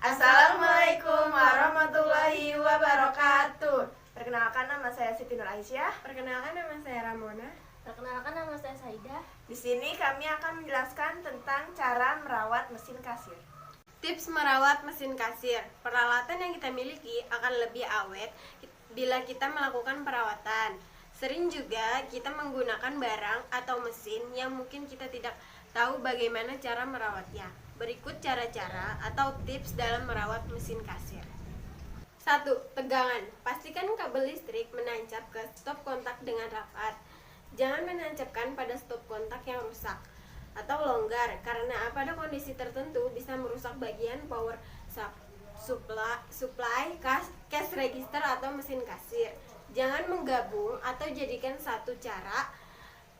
Assalamualaikum warahmatullahi wabarakatuh. Perkenalkan, nama saya Siti Nur Aisyah. Perkenalkan, nama saya Ramona. Perkenalkan, nama saya Saidah. Di sini kami akan menjelaskan tentang cara merawat mesin kasir. Tips merawat mesin kasir. Peralatan yang kita miliki akan lebih awet bila kita melakukan perawatan. Sering juga kita menggunakan barang atau mesin yang mungkin kita tidak tahu bagaimana cara merawatnya. Berikut cara-cara atau tips dalam merawat mesin kasir. 1. Tegangan. Pastikan kabel listrik menancap ke stop kontak dengan rapat. Jangan menancapkan pada stop kontak yang rusak atau longgar, karena pada kondisi tertentu bisa merusak bagian power supply, cash register atau mesin kasir. Jangan menggabung atau jadikan satu cara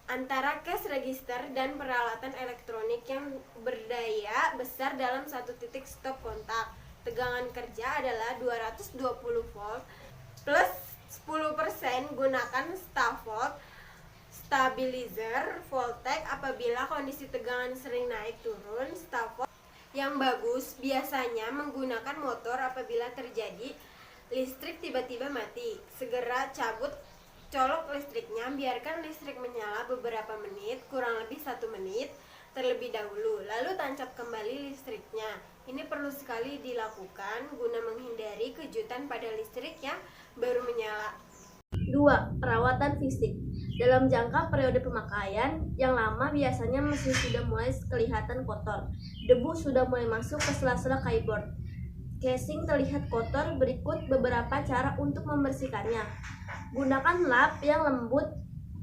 antara cash register dan peralatan elektronik yang berdaya besar dalam satu titik stop kontak. Tegangan kerja adalah 220 volt plus 10%. Gunakan stabilizer voltage apabila kondisi tegangan sering naik turun. Stop yang bagus biasanya menggunakan motor apabila terjadi listrik tiba-tiba mati. Segera colok listriknya, biarkan listrik menyala beberapa menit, kurang lebih 1 menit terlebih dahulu, lalu tancap kembali listriknya. Ini perlu sekali dilakukan guna menghindari kejutan pada listrik yang baru menyala. 2. Perawatan fisik. Dalam jangka periode pemakaian yang lama, biasanya mesin sudah mulai kelihatan kotor. Debu sudah mulai masuk ke sela-sela keyboard. Casing terlihat kotor. Berikut beberapa cara untuk membersihkannya. Gunakan lap yang lembut,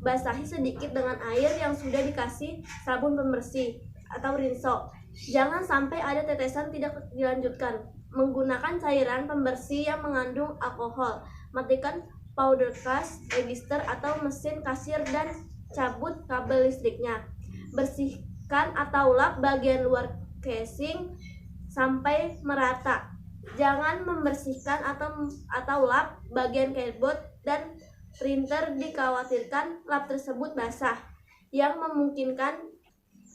basahi sedikit dengan air yang sudah dikasih sabun pembersih atau rinso. Jangan sampai ada tetesan tidak dilanjutkan. Menggunakan cairan pembersih yang mengandung alkohol. Matikan powder cash register atau mesin kasir dan cabut kabel listriknya. Bersihkan atau lap bagian luar casing sampai merata. Jangan membersihkan atau lap bagian keyboard dan printer, dikhawatirkan lap tersebut basah yang memungkinkan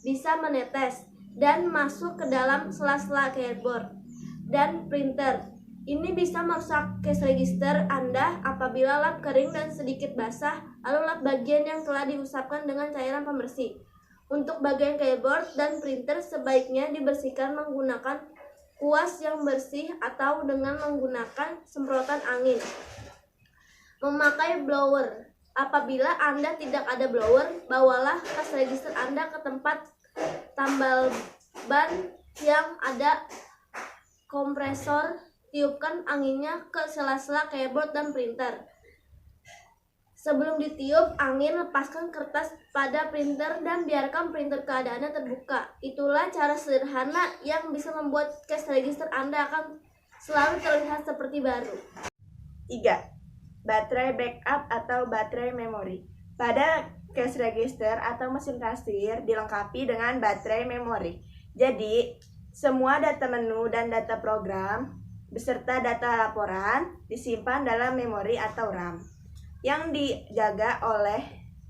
bisa menetes dan masuk ke dalam sela-sela keyboard dan printer. Ini bisa merusak cash register Anda apabila lap kering dan sedikit basah, lalu lap bagian yang telah diusapkan dengan cairan pembersih. Untuk bagian keyboard dan printer sebaiknya dibersihkan menggunakan kuas yang bersih atau dengan menggunakan semprotan angin. Memakai blower. Apabila Anda tidak ada blower, bawalah cash register Anda ke tempat tambal ban yang ada kompresor. Tiupkan anginnya ke sela-sela keyboard dan printer. Sebelum ditiup angin, lepaskan kertas pada printer dan biarkan printer keadaannya terbuka. Itulah cara sederhana yang bisa membuat cash register Anda akan selalu terlihat seperti baru. 3. Baterai backup atau baterai memori. Pada cash register atau mesin kasir dilengkapi dengan baterai memori. Jadi, semua data menu dan data program beserta data laporan disimpan dalam memori atau RAM yang dijaga oleh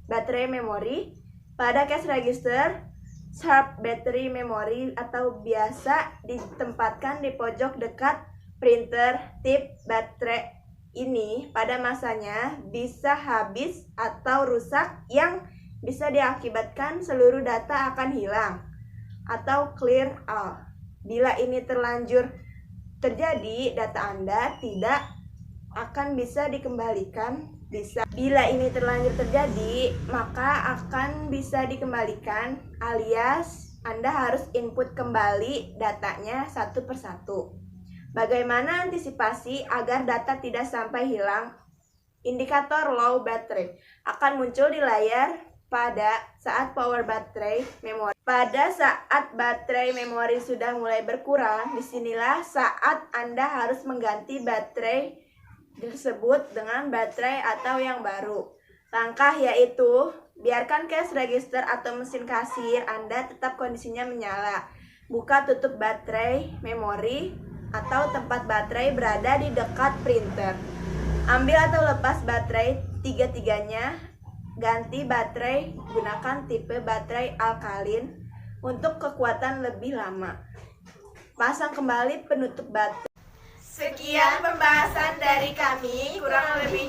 baterai memori. Pada cash register, sharp battery memory atau biasa ditempatkan di pojok dekat printer. Tip baterai ini pada masanya bisa habis atau rusak yang bisa diakibatkan seluruh data akan hilang atau clear all. Bila ini terlanjur terjadi, data Anda tidak akan bisa dikembalikan. Bila ini terlanjur terjadi, maka akan bisa dikembalikan, alias Anda harus input kembali datanya satu persatu. Bagaimana antisipasi agar data tidak sampai hilang? Indikator low battery akan muncul di layar pada saat power baterai memori. Pada saat baterai memori sudah mulai berkurang, disinilah saat Anda harus mengganti baterai tersebut dengan baterai atau yang baru. Langkah yaitu biarkan cash register atau mesin kasir Anda tetap kondisinya menyala. Buka tutup baterai memori atau tempat baterai berada di dekat printer. Ambil atau lepas baterai tiga-tiganya. Ganti baterai, gunakan tipe baterai alkalin untuk kekuatan lebih lama. pasang kembali penutup baterai. Sekian pembahasan dari kami, kurang lebihnya